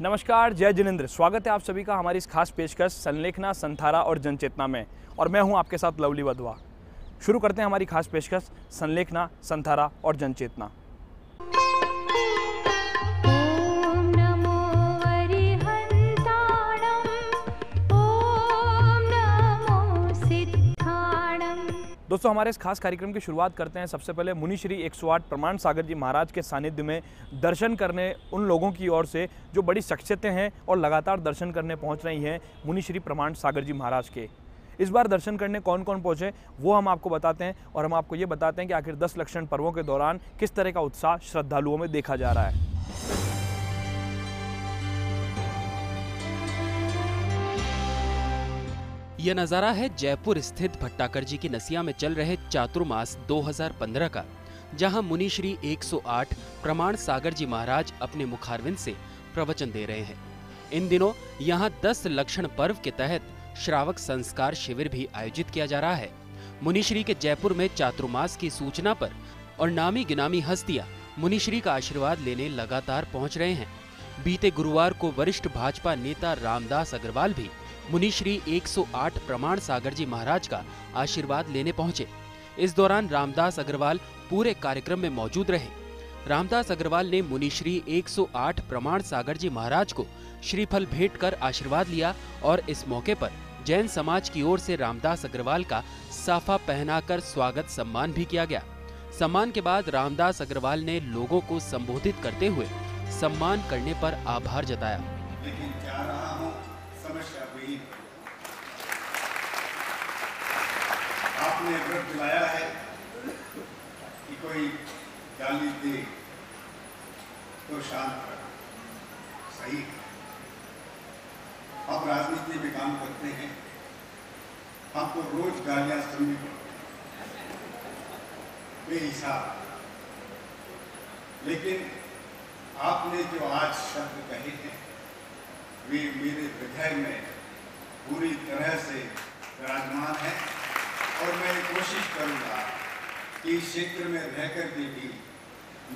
नमस्कार, जय जिनेंद्र। स्वागत है आप सभी का हमारी इस खास पेशकश संलेखना, संथारा और जनचेतना में। और मैं हूं आपके साथ लवली वधवा। शुरू करते हैं हमारी खास पेशकश संलेखना, संथारा और जनचेतना। दोस्तों, हमारे इस खास कार्यक्रम की शुरुआत करते हैं सबसे पहले मुनि श्री 108 प्रमाण सागर जी महाराज के सानिध्य में दर्शन करने उन लोगों की ओर से जो बड़ी शख्सियतें हैं और लगातार दर्शन करने पहुंच रही हैं मुनि श्री प्रमाण सागर जी महाराज के। इस बार दर्शन करने कौन कौन पहुंचे वो हम आपको बताते हैं और हम आपको ये बताते हैं कि आखिर 10 लक्षण पर्वों के दौरान किस तरह का उत्साह श्रद्धालुओं में देखा जा रहा है। यह नजारा है जयपुर स्थित भट्टाकर जी की नसिया में चल रहे चातुर्मास 2015 का, जहां मुनि श्री 108 प्रमाण सागर जी महाराज अपने मुखारविंद से प्रवचन दे रहे हैं। इन दिनों यहां 10 लक्षण पर्व के तहत श्रावक संस्कार शिविर भी आयोजित किया जा रहा है। मुनि श्री के जयपुर में चातुर्मास की सूचना पर और नामी गिनामी हस्तियां मुनि श्री का आशीर्वाद लेने लगातार पहुंच रहे हैं। बीते गुरुवार को वरिष्ठ भाजपा नेता रामदास अग्रवाल भी मुनि श्री 108 प्रमाण सागर जी महाराज का आशीर्वाद लेने पहुंचे। इस दौरान रामदास अग्रवाल पूरे कार्यक्रम में मौजूद रहे। रामदास अग्रवाल ने मुनि श्री 108 प्रमाण सागर जी महाराज को श्रीफल भेंट कर आशीर्वाद लिया और इस मौके पर जैन समाज की ओर से रामदास अग्रवाल का साफा पहनाकर स्वागत सम्मान भी किया गया। सम्मान के बाद रामदास अग्रवाल ने लोगों को संबोधित करते हुए सम्मान करने पर आभार जताया। लेकिन जा रहा हूं समस्या वही, आपने व्रत दिलाया है कि कोई गाली दे तो शांत रहो, सही है। हम राजनीति में काम करते हैं, हमको रोज गालियां सुननी पड़ती बेहिसाब, लेकिन आपने जो आज शब्द कहे हैं वे मेरे हृदय में पूरी तरह से विराजमान है और मैं कोशिश करूंगा कि इस क्षेत्र में रहकर के भी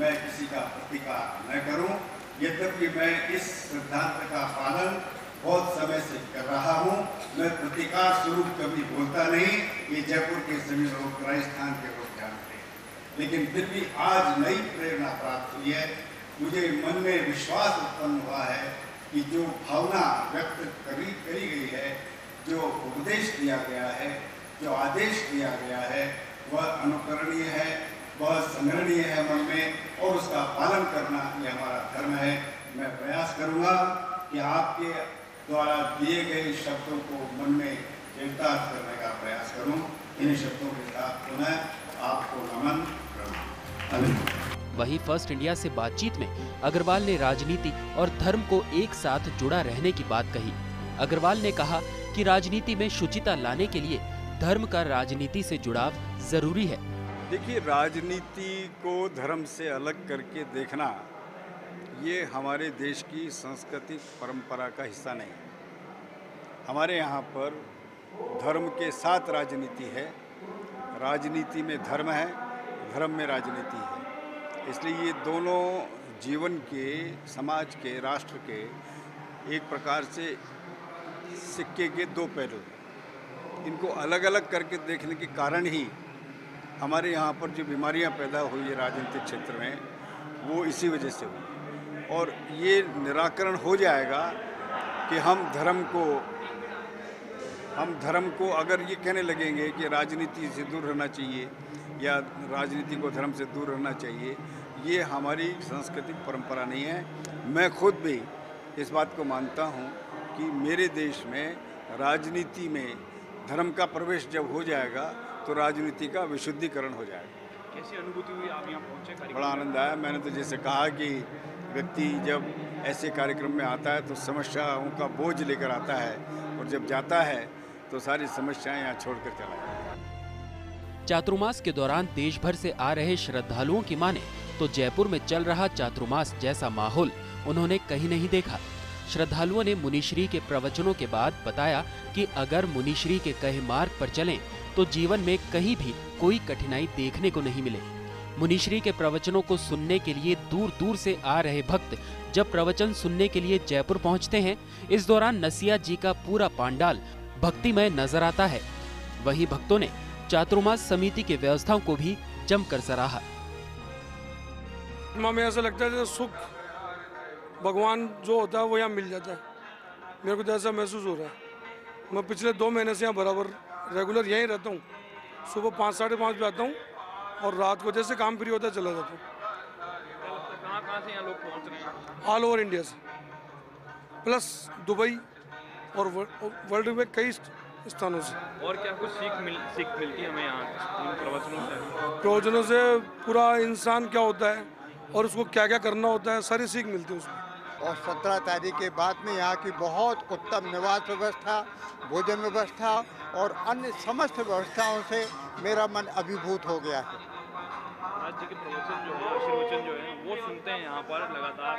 मैं किसी का प्रतिकार न करूं। यद्यपि मैं इस सिद्धांत का पालन बहुत समय से कर रहा हूं, मैं प्रतिकार स्वरूप कभी बोलता नहीं, ये जयपुर के सभी लोग, राजस्थान के लोग जानते हैं। लेकिन फिर भी आज नई प्रेरणा प्राप्त हुई है, मुझे मन में विश्वास उत्पन्न हुआ है कि जो भावना व्यक्त करी गई है, जो उपदेश दिया गया है, जो आदेश दिया गया है, वह अनुकरणीय है, वह संग्रहणीय है मन में, और उसका पालन करना ये हमारा धर्म है। मैं प्रयास करूंगा कि आपके द्वारा दिए गए शब्दों को मन में चरितार्थ करने का प्रयास करूं। इन शब्दों के साथ पुनः आपको नमन करूं। वहीं फर्स्ट इंडिया से बातचीत में अग्रवाल ने राजनीति और धर्म को एक साथ जुड़ा रहने की बात कही। अग्रवाल ने कहा कि राजनीति में शुचिता लाने के लिए धर्म का राजनीति से जुड़ाव जरूरी है। देखिए, राजनीति को धर्म से अलग करके देखना ये हमारे देश की सांस्कृतिक परंपरा का हिस्सा नहीं है। हमारे यहाँ पर धर्म के साथ राजनीति है, राजनीति में धर्म है, धर्म में राजनीति है। इसलिए ये दोनों जीवन के, समाज के, राष्ट्र के एक प्रकार से सिक्के के दो पहलू हैं। इनको अलग अलग करके देखने के कारण ही हमारे यहाँ पर जो बीमारियाँ पैदा हुई है राजनीतिक क्षेत्र में, वो इसी वजह से हुई। और ये निराकरण हो जाएगा कि हम धर्म को अगर ये कहने लगेंगे कि राजनीति से दूर रहना चाहिए या राजनीति को धर्म से दूर रहना चाहिए, ये हमारी सांस्कृतिक परंपरा नहीं है। मैं खुद भी इस बात को मानता हूँ कि मेरे देश में राजनीति में धर्म का प्रवेश जब हो जाएगा तो राजनीति का विशुद्धिकरण हो जाएगा। कैसी अनुभूति हुई आप यहाँ पहुँचे? बड़ा आनंद आया। मैंने तो जैसे कहा कि व्यक्ति जब ऐसे कार्यक्रम में आता है तो समस्याओं का बोझ लेकर आता है, और जब जाता है तो सारी समस्याएं यहाँ छोड़कर चला जाता है। चातुर्मास के दौरान देश भर से आ रहे श्रद्धालुओं की माने तो जयपुर में चल रहा चातुर्मास जैसा माहौल उन्होंने कहीं नहीं देखा। श्रद्धालुओं ने मुनिश्री के प्रवचनों के बाद बताया कि अगर मुनिश्री के कहे मार्ग पर चलें तो जीवन में कहीं भी कोई कठिनाई देखने को नहीं मिले। मुनिश्री के प्रवचनों को सुनने के लिए दूर दूर से आ रहे भक्त जब प्रवचन सुनने के लिए जयपुर पहुंचते हैं, इस दौरान नसिया जी का पूरा पांडाल भक्तिमय नजर आता है। वहीं भक्तों ने चातुर्मास समिति की व्यवस्थाओं को भी जमकर सराहा। में ऐसा लगता है जैसे सुख भगवान जो होता है वो यहाँ मिल जाता है। मेरे को तो ऐसा महसूस हो रहा है। मैं पिछले 2 महीने से यहाँ बराबर रेगुलर यहीं रहता हूँ। सुबह 5 साढ़े 5 बजे आता हूँ और रात को जैसे काम फ्री होता है चला जाता हूँ। कहाँ से यहाँ लोग पहुँच रहे हैं? ऑल ओवर इंडिया से, प्लस दुबई और वर्ल्ड में कई स्थानों से। और क्या कुछ सीख मिलती है हमें यहाँ इन प्रवचनों से? पूरा इंसान क्या होता है और उसको क्या क्या करना होता है, सारी सीख मिलती है उसको। और 17 तारीख के बाद में यहाँ की बहुत उत्तम निवास व्यवस्था, भोजन व्यवस्था और अन्य समस्त व्यवस्थाओं से मेरा मन अभिभूत हो गया है। महाराज जी के प्रवचन जो है, आशीर्वचन जो है, वो सुनते हैं यहाँ पर लगातार,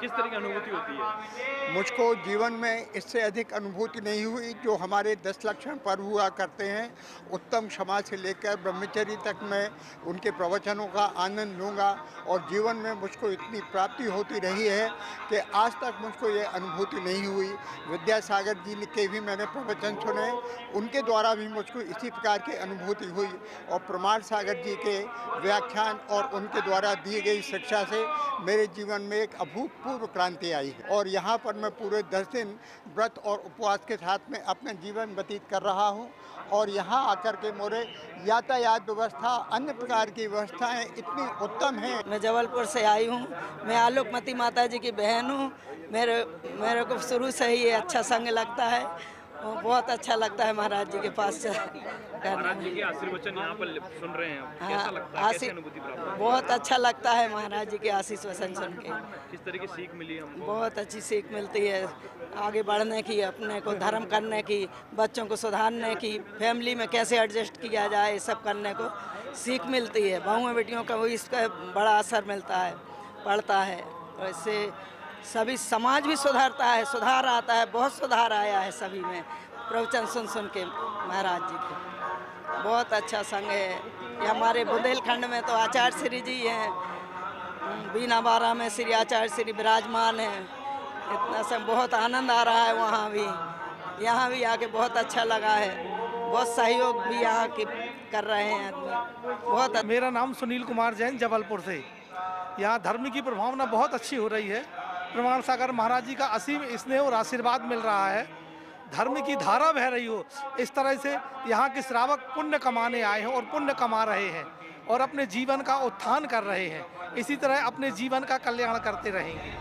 किस तरह की अनुभूति होती है? मुझको जीवन में इससे अधिक अनुभूति नहीं हुई। जो हमारे 10 लक्षण पर्व हुआ करते हैं, उत्तम समाज से लेकर ब्रह्मचर्य तक मैं उनके प्रवचनों का आनंद लूँगा और जीवन में मुझको इतनी प्राप्ति होती रही है कि आज तक मुझको ये अनुभूति नहीं हुई। विद्यासागर जी के भी मैंने प्रवचन सुने, उनके द्वारा भी मुझको इसी प्रकार की अनुभूति हुई और प्रमाण सागर जी के व्याख्यान और उनके द्वारा दी गई शिक्षा से मेरे जीवन में एक अभूतपूर्व क्रांति आई है। और यहाँ पर मैं पूरे 10 दिन व्रत और उपवास के साथ में अपना जीवन व्यतीत कर रहा हूँ और यहाँ आकर के मोरे यातायात व्यवस्था, अन्य प्रकार की व्यवस्थाएं इतनी उत्तम हैं। मैं जबलपुर से आई हूँ। मैं आलोकमती माता जी की बहन हूँ। मेरे को शुरू से ही ये अच्छा संग लगता है। बहुत अच्छा लगता है महाराज जी के पास महाराज जी के आशीर्वचन यहाँ पर सुन रहे हैं, कैसा लगता है? कैसी अनुभूति प्राप्त? बहुत अच्छा लगता है महाराज जी के आशीष वचन सुन के। किस तरह की सीख मिली हमको? बहुत अच्छी सीख मिलती है आगे बढ़ने की, अपने को धर्म करने की, बच्चों को सुधारने की, फैमिली में कैसे एडजस्ट किया जाए, ये सब करने को सीख मिलती है। बहुओं बेटियों का वो इसका बड़ा असर मिलता है, पड़ता है। और इससे सभी समाज भी सुधरता है, सुधार आता है। बहुत सुधार आया है सभी में प्रवचन सुन के महाराज जी के। बहुत अच्छा संघ है ये। हमारे बुंदेलखंड में तो आचार्य श्री जी हैं, बीना बारा में श्री आचार्य श्री विराजमान हैं। इतना सब बहुत आनंद आ रहा है वहाँ भी, यहाँ भी आके बहुत अच्छा लगा है। बहुत सहयोग भी यहाँ के कर रहे हैं आदमी। बहुत मेरा नाम सुनील कुमार जैन, जबलपुर से। यहाँ धर्म की प्रभावना बहुत अच्छी हो रही है। प्रमाण सागर महाराज जी का असीम स्नेह और आशीर्वाद मिल रहा है। धर्म की धारा बह रही हो, इस तरह से यहाँ के श्रावक पुण्य कमाने आए हैं और पुण्य कमा रहे हैं और अपने जीवन का उत्थान कर रहे हैं। इसी तरह अपने जीवन का कल्याण करते रहेंगे।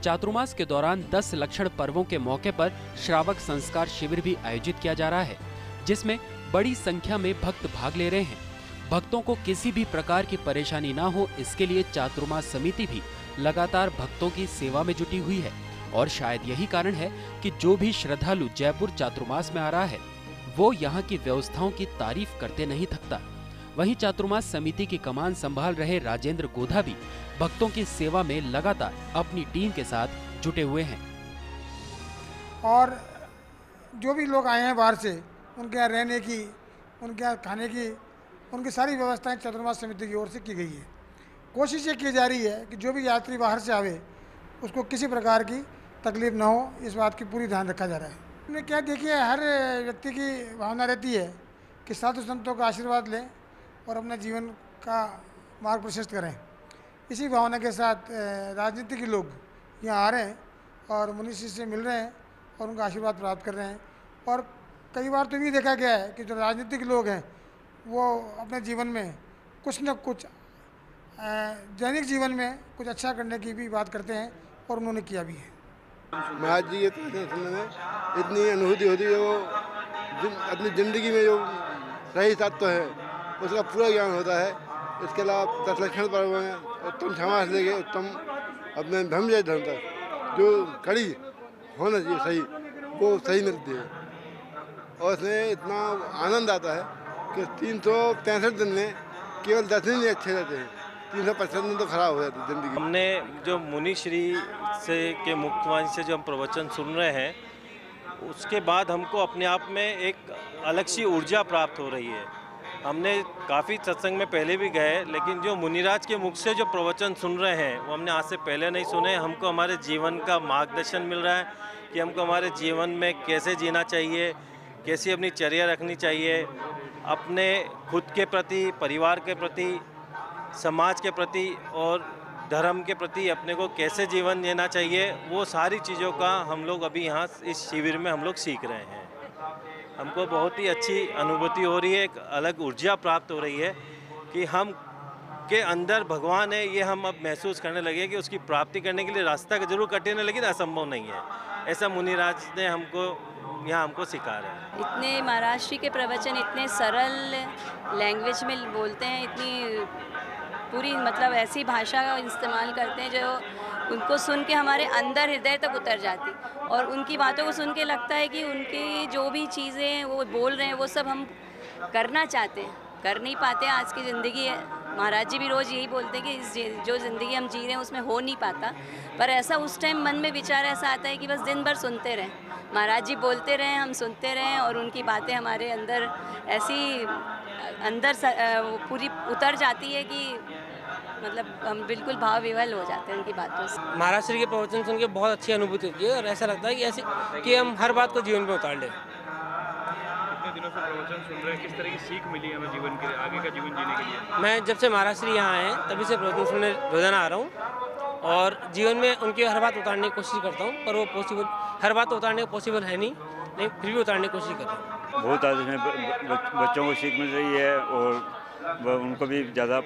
चातुर्मास के दौरान 10 लक्षण पर्वों के मौके पर श्रावक संस्कार शिविर भी आयोजित किया जा रहा है, जिसमें बड़ी संख्या में भक्त भाग ले रहे हैं। भक्तों को किसी भी प्रकार की परेशानी ना हो, इसके लिए चातुर्मास समिति भी लगातार भक्तों की सेवा में जुटी हुई है। और शायद यही कारण है कि जो भी श्रद्धालु जयपुर चातुर्मास में आ रहा है, वो यहाँ की व्यवस्थाओं की तारीफ करते नहीं थकता। वहीं चातुर्मास समिति की कमान संभाल रहे राजेंद्र गोधा भी भक्तों की सेवा में लगातार अपनी टीम के साथ जुटे हुए हैं। और जो भी लोग आए हैं बाहर से, उनके यहाँ रहने की, उनके यहाँ खाने की, उनकी सारी व्यवस्थाएं चातुर्मास समिति की ओर से की गई है। कोशिश ये की जा रही है कि जो भी यात्री बाहर से आवे उसको किसी प्रकार की तकलीफ ना हो, इस बात की पूरी ध्यान रखा जा रहा है। हमने क्या देखिए, हर व्यक्ति की भावना रहती है कि साधु संतों का आशीर्वाद लें और अपने जीवन का मार्ग प्रशस्त करें। इसी भावना के साथ राजनीति के लोग यहाँ आ रहे हैं और मनुष्य से मिल रहे हैं और उनका आशीर्वाद प्राप्त कर रहे हैं। और कई बार तो ये देखा गया है कि जो राजनीतिक लोग हैं वो अपने जीवन में कुछ न कुछ दैनिक जीवन में कुछ अच्छा करने की भी बात करते हैं और उन्होंने किया भी है। महाराज जी के सुनने में इतनी अनुभूति होती है, वो अपनी ज़िंदगी में जो सही तत्व है उसका पूरा ज्ञान होता है। इसके अलावा 10 लक्षण पर्व हैं, उत्तम क्षमा से लेके उत्तम अपने ब्रह्मचर्य धर्म तक जो कड़ी होना चाहिए सही, वो सही मिलती है। और इसमें इतना आनंद आता है कि 363 दिन में केवल 10 दिन ही अच्छे रहते हैं, 365 दिन तो खराब हो जाती है जिंदगी। हमने जो मुनिश्री से के मुक्तवाणी से जो हम प्रवचन सुन रहे हैं, उसके बाद हमको अपने आप में एक अलग सी ऊर्जा प्राप्त हो रही है। हमने काफ़ी सत्संग में पहले भी गए, लेकिन जो मुनिराज के मुख से जो प्रवचन सुन रहे हैं वो हमने आज से पहले नहीं सुने। हमको हमारे जीवन का मार्गदर्शन मिल रहा है कि हमको हमारे जीवन में कैसे जीना चाहिए, कैसी अपनी चर्या रखनी चाहिए, अपने खुद के प्रति, परिवार के प्रति, समाज के प्रति और धर्म के प्रति अपने को कैसे जीवन जीना चाहिए। वो सारी चीज़ों का हम लोग अभी यहाँ इस शिविर में हम लोग सीख रहे हैं। हमको बहुत ही अच्छी अनुभूति हो रही है, एक अलग ऊर्जा प्राप्त हो रही है कि हम के अंदर भगवान है, ये हम अब महसूस करने लगे कि उसकी प्राप्ति करने के लिए रास्ता जरूर कठिन है लेकिन असंभव नहीं है। ऐसा मुनिराज ने हमको सिखा रहे हैं। इतने महाराज श्री के प्रवचन इतने सरल लैंग्वेज में बोलते हैं, इतनी पूरी मतलब ऐसी भाषा का इस्तेमाल करते हैं जो उनको सुन के हमारे अंदर हृदय तक उतर जाती, और उनकी बातों को सुन के लगता है कि उनकी जो भी चीज़ें वो बोल रहे हैं वो सब हम करना चाहते हैं, कर नहीं पाते। आज की ज़िंदगी है, महाराज जी भी रोज़ यही बोलते हैं कि जो ज़िंदगी हम जी रहे हैं उसमें हो नहीं पाता, पर ऐसा उस टाइम मन में विचार ऐसा आता है कि बस दिन भर सुनते रहें, महाराज जी बोलते रहें, हम सुनते रहें और उनकी बातें हमारे अंदर ऐसी पूरी उतर जाती है कि मतलब हम बिल्कुल भाव विवल हो जाते हैं उनकी बातों से। महाराज श्री के प्रवचन सुन के बहुत अच्छी अनुभूति होती है और ऐसा लगता है कि हम हर बात को जीवन में उतार लें। कितने दिनों से प्रवचन सुन रहे हैं, किस तरह की सीख मिली हमें जीवन के आगे का जीवन जीने के लिए? मैं जब से महाराज श्री यहाँ आए हैं तभी से प्रवचन सुनने रोजाना आ रहा हूँ और जीवन में उनकी हर बात उतारने की कोशिश करता हूँ, पर वो हर बात उतारने को पॉसिबल है नहीं, फिर भी उतारने की कोशिश कर रहा हूँ। बहुत आज इसमें बच्चों को सीख मिल रही है और उनको भी ज़्यादा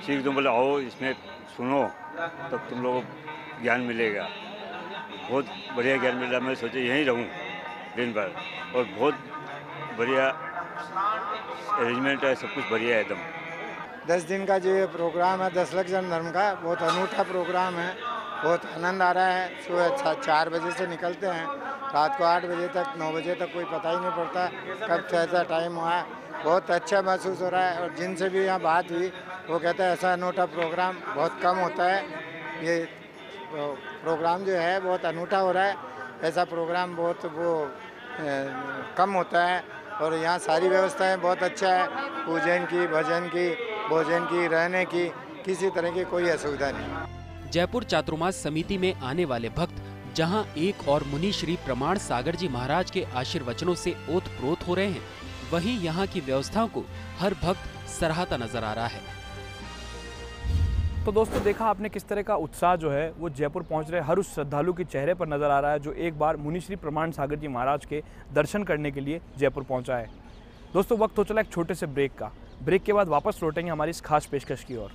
सीख दो, बोले आओ इसमें सुनो तब तुम लोगों को ज्ञान मिलेगा। बहुत बढ़िया ज्ञान मिल रहा है, मैं सोचे यहीं रहूं दिन भर, और बहुत बढ़िया अरेंजमेंट है, सब कुछ बढ़िया है एकदम। 10 दिन का जो ये प्रोग्राम है 10 लक्षण धर्म का, बहुत अनूठा प्रोग्राम है, बहुत आनंद आ रहा है। सुबह 4 बजे से निकलते हैं, रात को 8 बजे तक 9 बजे तक कोई पता ही नहीं पड़ता कब कैसा टाइम हुआ है। बहुत अच्छा महसूस हो रहा है और जिनसे भी यहाँ बात हुई वो कहता है ऐसा अनूठा प्रोग्राम बहुत कम होता है, ये प्रोग्राम जो है बहुत अनूठा हो रहा है, ऐसा प्रोग्राम बहुत कम होता है। और यहाँ सारी व्यवस्थाएं बहुत अच्छा है, पूजन की, भजन की, भोजन की, रहने की, किसी तरह की कोई असुविधा नहीं। जयपुर चातुर्मास समिति में आने वाले भक्त जहां एक और मुनि श्री प्रमाण सागर जी महाराज के आशीर्वचनों से ओतप्रोत हो रहे हैं, वहीं यहाँ की व्यवस्थाओं को हर भक्त सराहता नजर आ रहा है। तो दोस्तों देखा आपने किस तरह का उत्साह जो है वो जयपुर पहुंच रहे हर उस श्रद्धालु के चेहरे पर नजर आ रहा है जो एक बार मुनि श्री प्रमाण सागर जी महाराज के दर्शन करने के लिए जयपुर पहुंचा है। दोस्तों वक्त हो चला एक छोटे से ब्रेक का। ब्रेक के बाद वापस लौटेंगे हमारी इस खास पेशकश की ओर।